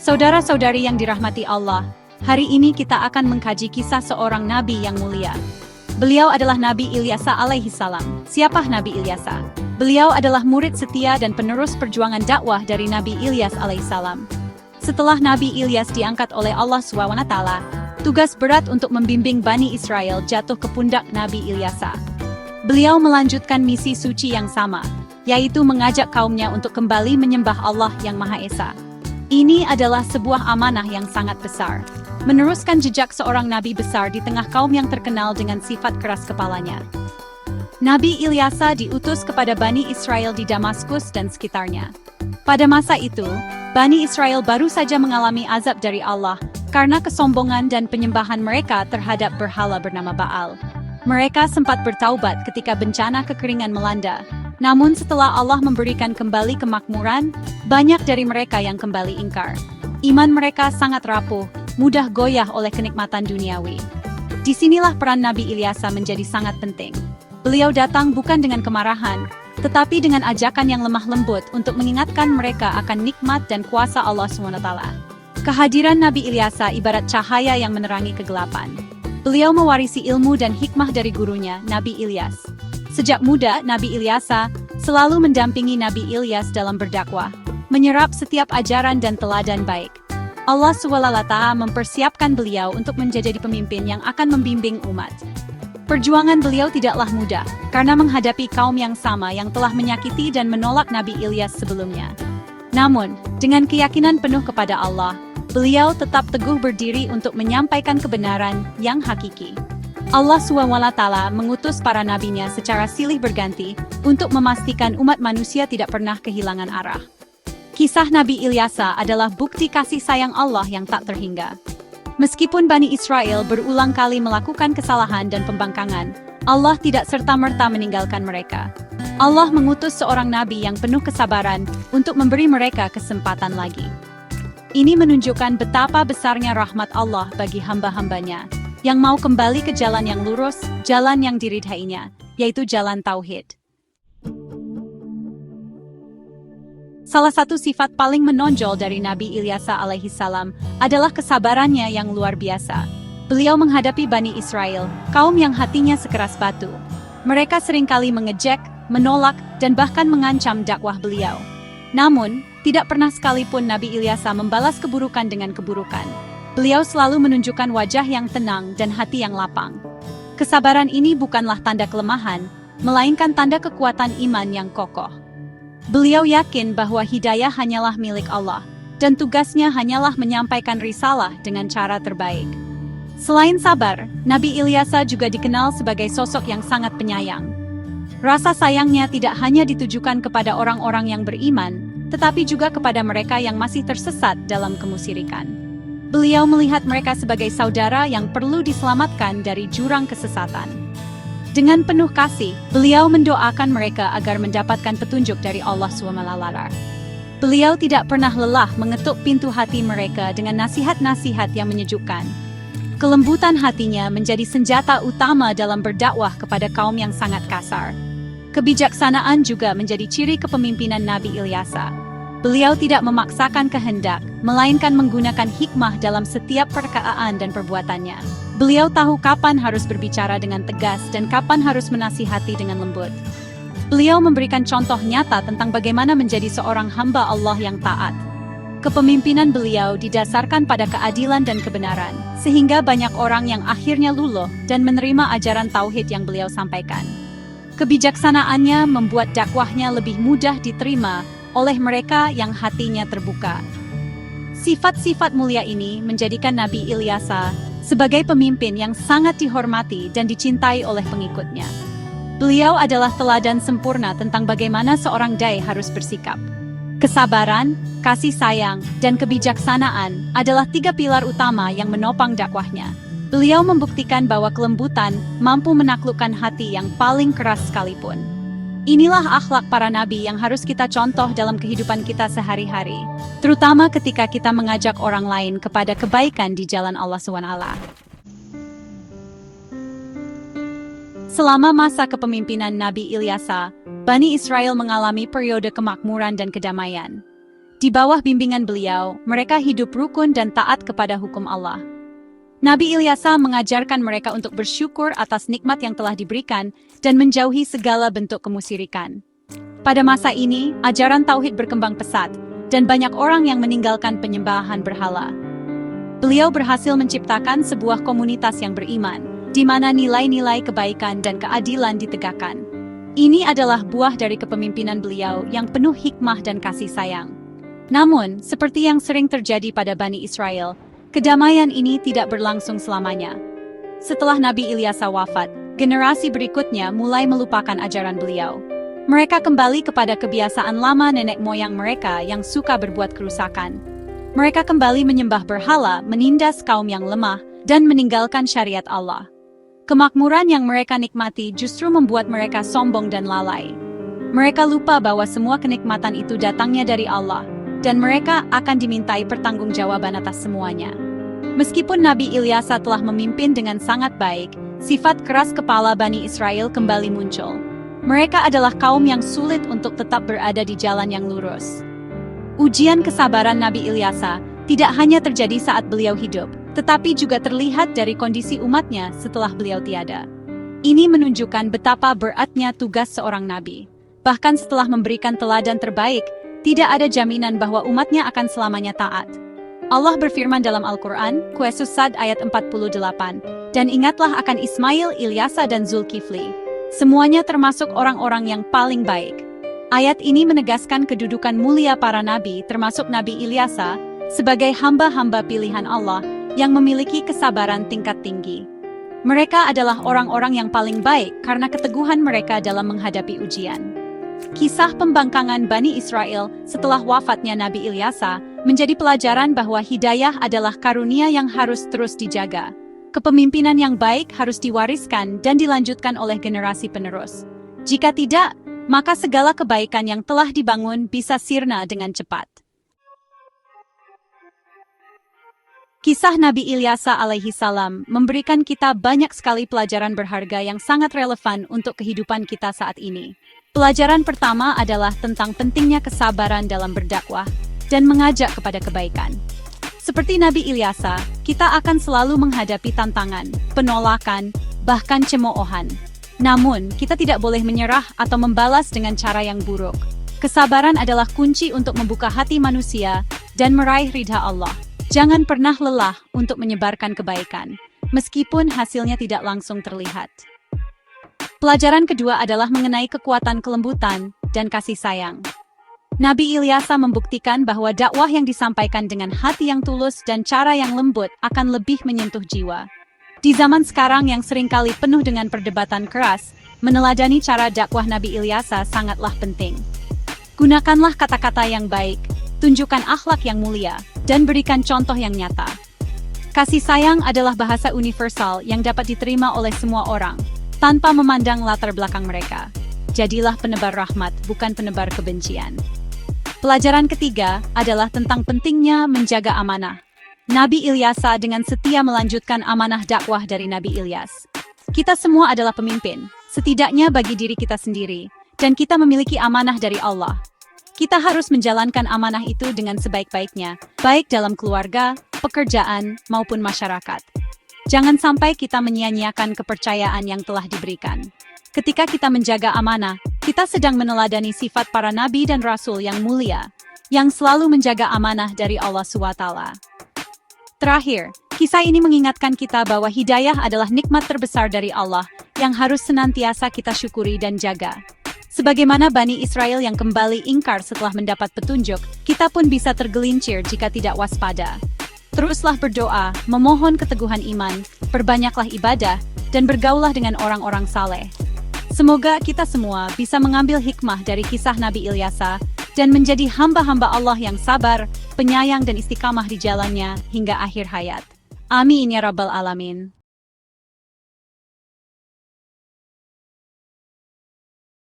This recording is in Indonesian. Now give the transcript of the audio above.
Saudara-saudari yang dirahmati Allah, hari ini kita akan mengkaji kisah seorang nabi yang mulia. Beliau adalah Nabi Ilyasa alaihi salam. Siapa Nabi Ilyasa? Beliau adalah murid setia dan penerus perjuangan dakwah dari Nabi Ilyas alaihi salam. Setelah Nabi Ilyas diangkat oleh Allah SWT, tugas berat untuk membimbing Bani Israel jatuh ke pundak Nabi Ilyasa. Beliau melanjutkan misi suci yang sama, yaitu mengajak kaumnya untuk kembali menyembah Allah yang Maha Esa. Ini adalah sebuah amanah yang sangat besar. Meneruskan jejak seorang nabi besar di tengah kaum yang terkenal dengan sifat keras kepalanya. Nabi Ilyasa diutus kepada Bani Israel di Damaskus dan sekitarnya. Pada masa itu, Bani Israel baru saja mengalami azab dari Allah karena kesombongan dan penyembahan mereka terhadap berhala bernama Baal. Mereka sempat bertaubat ketika bencana kekeringan melanda. Namun setelah Allah memberikan kembali kemakmuran, banyak dari mereka yang kembali ingkar. Iman mereka sangat rapuh, mudah goyah oleh kenikmatan duniawi. Disinilah peran Nabi Ilyasa menjadi sangat penting. Beliau datang bukan dengan kemarahan, tetapi dengan ajakan yang lemah lembut untuk mengingatkan mereka akan nikmat dan kuasa Allah SWT. Kehadiran Nabi Ilyasa ibarat cahaya yang menerangi kegelapan. Beliau mewarisi ilmu dan hikmah dari gurunya, Nabi Ilyas. Sejak muda, Nabi Ilyasa selalu mendampingi Nabi Ilyas dalam berdakwah, menyerap setiap ajaran dan teladan baik. Allah SWT mempersiapkan beliau untuk menjadi pemimpin yang akan membimbing umat. Perjuangan beliau tidaklah mudah, karena menghadapi kaum yang sama yang telah menyakiti dan menolak Nabi Ilyas sebelumnya. Namun, dengan keyakinan penuh kepada Allah, beliau tetap teguh berdiri untuk menyampaikan kebenaran yang hakiki. Allah SWT mengutus para nabinya secara silih berganti untuk memastikan umat manusia tidak pernah kehilangan arah. Kisah Nabi Ilyasa adalah bukti kasih sayang Allah yang tak terhingga. Meskipun Bani Israel berulang kali melakukan kesalahan dan pembangkangan, Allah tidak serta-merta meninggalkan mereka. Allah mengutus seorang nabi yang penuh kesabaran untuk memberi mereka kesempatan lagi. Ini menunjukkan betapa besarnya rahmat Allah bagi hamba-hambanya yang mau kembali ke jalan yang lurus, jalan yang diridhainya, yaitu jalan tauhid. Salah satu sifat paling menonjol dari Nabi Ilyasa alaihi salam adalah kesabarannya yang luar biasa. Beliau menghadapi Bani Israel, kaum yang hatinya sekeras batu. Mereka seringkali mengejek, menolak, dan bahkan mengancam dakwah beliau. Namun, tidak pernah sekalipun Nabi Ilyasa membalas keburukan dengan keburukan. Beliau selalu menunjukkan wajah yang tenang dan hati yang lapang. Kesabaran ini bukanlah tanda kelemahan, melainkan tanda kekuatan iman yang kokoh. Beliau yakin bahwa hidayah hanyalah milik Allah, dan tugasnya hanyalah menyampaikan risalah dengan cara terbaik. Selain sabar, Nabi Ilyasa juga dikenal sebagai sosok yang sangat penyayang. Rasa sayangnya tidak hanya ditujukan kepada orang-orang yang beriman, tetapi juga kepada mereka yang masih tersesat dalam kemusyrikan. Beliau melihat mereka sebagai saudara yang perlu diselamatkan dari jurang kesesatan. Dengan penuh kasih, beliau mendoakan mereka agar mendapatkan petunjuk dari Allah SWT. Beliau tidak pernah lelah mengetuk pintu hati mereka dengan nasihat-nasihat yang menyejukkan. Kelembutan hatinya menjadi senjata utama dalam berdakwah kepada kaum yang sangat kasar. Kebijaksanaan juga menjadi ciri kepemimpinan Nabi Ilyasa. Beliau tidak memaksakan kehendak, melainkan menggunakan hikmah dalam setiap perkataan dan perbuatannya. Beliau tahu kapan harus berbicara dengan tegas dan kapan harus menasihati dengan lembut. Beliau memberikan contoh nyata tentang bagaimana menjadi seorang hamba Allah yang taat. Kepemimpinan beliau didasarkan pada keadilan dan kebenaran, sehingga banyak orang yang akhirnya luluh dan menerima ajaran tauhid yang beliau sampaikan. Kebijaksanaannya membuat dakwahnya lebih mudah diterima oleh mereka yang hatinya terbuka. Sifat-sifat mulia ini menjadikan Nabi Ilyasa sebagai pemimpin yang sangat dihormati dan dicintai oleh pengikutnya. Beliau adalah teladan sempurna tentang bagaimana seorang dai harus bersikap. Kesabaran, kasih sayang, dan kebijaksanaan adalah 3 pilar utama yang menopang dakwahnya. Beliau membuktikan bahwa kelembutan mampu menaklukkan hati yang paling keras sekalipun. Inilah akhlak para nabi yang harus kita contoh dalam kehidupan kita sehari-hari, terutama ketika kita mengajak orang lain kepada kebaikan di jalan Allah SWT. Selama masa kepemimpinan Nabi Ilyasa, Bani Israel mengalami periode kemakmuran dan kedamaian. Di bawah bimbingan beliau, mereka hidup rukun dan taat kepada hukum Allah. Nabi Ilyasa mengajarkan mereka untuk bersyukur atas nikmat yang telah diberikan dan menjauhi segala bentuk kemusyrikan. Pada masa ini, ajaran tauhid berkembang pesat, dan banyak orang yang meninggalkan penyembahan berhala. Beliau berhasil menciptakan sebuah komunitas yang beriman, di mana nilai-nilai kebaikan dan keadilan ditegakkan. Ini adalah buah dari kepemimpinan beliau yang penuh hikmah dan kasih sayang. Namun, seperti yang sering terjadi pada Bani Israel, kedamaian ini tidak berlangsung selamanya. Setelah Nabi Ilyasa wafat, generasi berikutnya mulai melupakan ajaran beliau. Mereka kembali kepada kebiasaan lama nenek moyang mereka yang suka berbuat kerusakan. Mereka kembali menyembah berhala, menindas kaum yang lemah, dan meninggalkan syariat Allah. Kemakmuran yang mereka nikmati justru membuat mereka sombong dan lalai. Mereka lupa bahwa semua kenikmatan itu datangnya dari Allah, dan mereka akan dimintai pertanggungjawaban atas semuanya. Meskipun Nabi Ilyasa telah memimpin dengan sangat baik, sifat keras kepala Bani Israel kembali muncul. Mereka adalah kaum yang sulit untuk tetap berada di jalan yang lurus. Ujian kesabaran Nabi Ilyasa tidak hanya terjadi saat beliau hidup, tetapi juga terlihat dari kondisi umatnya setelah beliau tiada. Ini menunjukkan betapa beratnya tugas seorang nabi. Bahkan setelah memberikan teladan terbaik, tidak ada jaminan bahwa umatnya akan selamanya taat. Allah berfirman dalam Al-Quran, Qasas Sad ayat 48, dan ingatlah akan Ismail, Ilyasa dan Zulkifli. Semuanya termasuk orang-orang yang paling baik. Ayat ini menegaskan kedudukan mulia para nabi, termasuk Nabi Ilyasa, sebagai hamba-hamba pilihan Allah yang memiliki kesabaran tingkat tinggi. Mereka adalah orang-orang yang paling baik karena keteguhan mereka dalam menghadapi ujian. Kisah pembangkangan Bani Israel setelah wafatnya Nabi Ilyasa menjadi pelajaran bahwa hidayah adalah karunia yang harus terus dijaga. Kepemimpinan yang baik harus diwariskan dan dilanjutkan oleh generasi penerus. Jika tidak, maka segala kebaikan yang telah dibangun bisa sirna dengan cepat. Kisah Nabi Ilyasa alaihi salam memberikan kita banyak sekali pelajaran berharga yang sangat relevan untuk kehidupan kita saat ini. Pelajaran pertama adalah tentang pentingnya kesabaran dalam berdakwah dan mengajak kepada kebaikan. Seperti Nabi Ilyasa, kita akan selalu menghadapi tantangan, penolakan, bahkan cemoohan. Namun, kita tidak boleh menyerah atau membalas dengan cara yang buruk. Kesabaran adalah kunci untuk membuka hati manusia dan meraih ridha Allah. Jangan pernah lelah untuk menyebarkan kebaikan, meskipun hasilnya tidak langsung terlihat. Pelajaran kedua adalah mengenai kekuatan kelembutan dan kasih sayang. Nabi Ilyasa membuktikan bahwa dakwah yang disampaikan dengan hati yang tulus dan cara yang lembut akan lebih menyentuh jiwa. Di zaman sekarang yang seringkali penuh dengan perdebatan keras, meneladani cara dakwah Nabi Ilyasa sangatlah penting. Gunakanlah kata-kata yang baik, tunjukkan akhlak yang mulia, dan berikan contoh yang nyata. Kasih sayang adalah bahasa universal yang dapat diterima oleh semua orang, tanpa memandang latar belakang mereka. Jadilah penebar rahmat, bukan penebar kebencian. Pelajaran ketiga adalah tentang pentingnya menjaga amanah. Nabi Ilyasa dengan setia melanjutkan amanah dakwah dari Nabi Ilyas. Kita semua adalah pemimpin, setidaknya bagi diri kita sendiri, dan kita memiliki amanah dari Allah. Kita harus menjalankan amanah itu dengan sebaik-baiknya, baik dalam keluarga, pekerjaan, maupun masyarakat. Jangan sampai kita menyia-nyiakan kepercayaan yang telah diberikan. Ketika kita menjaga amanah, kita sedang meneladani sifat para nabi dan rasul yang mulia, yang selalu menjaga amanah dari Allah SWT. Terakhir, kisah ini mengingatkan kita bahwa hidayah adalah nikmat terbesar dari Allah yang harus senantiasa kita syukuri dan jaga. Sebagaimana Bani Israel yang kembali ingkar setelah mendapat petunjuk, kita pun bisa tergelincir jika tidak waspada. Teruslah berdoa, memohon keteguhan iman, perbanyaklah ibadah, dan bergaulah dengan orang-orang saleh. Semoga kita semua bisa mengambil hikmah dari kisah Nabi Ilyasa dan menjadi hamba-hamba Allah yang sabar, penyayang dan istiqamah di jalannya hingga akhir hayat. Amin ya rabbal alamin.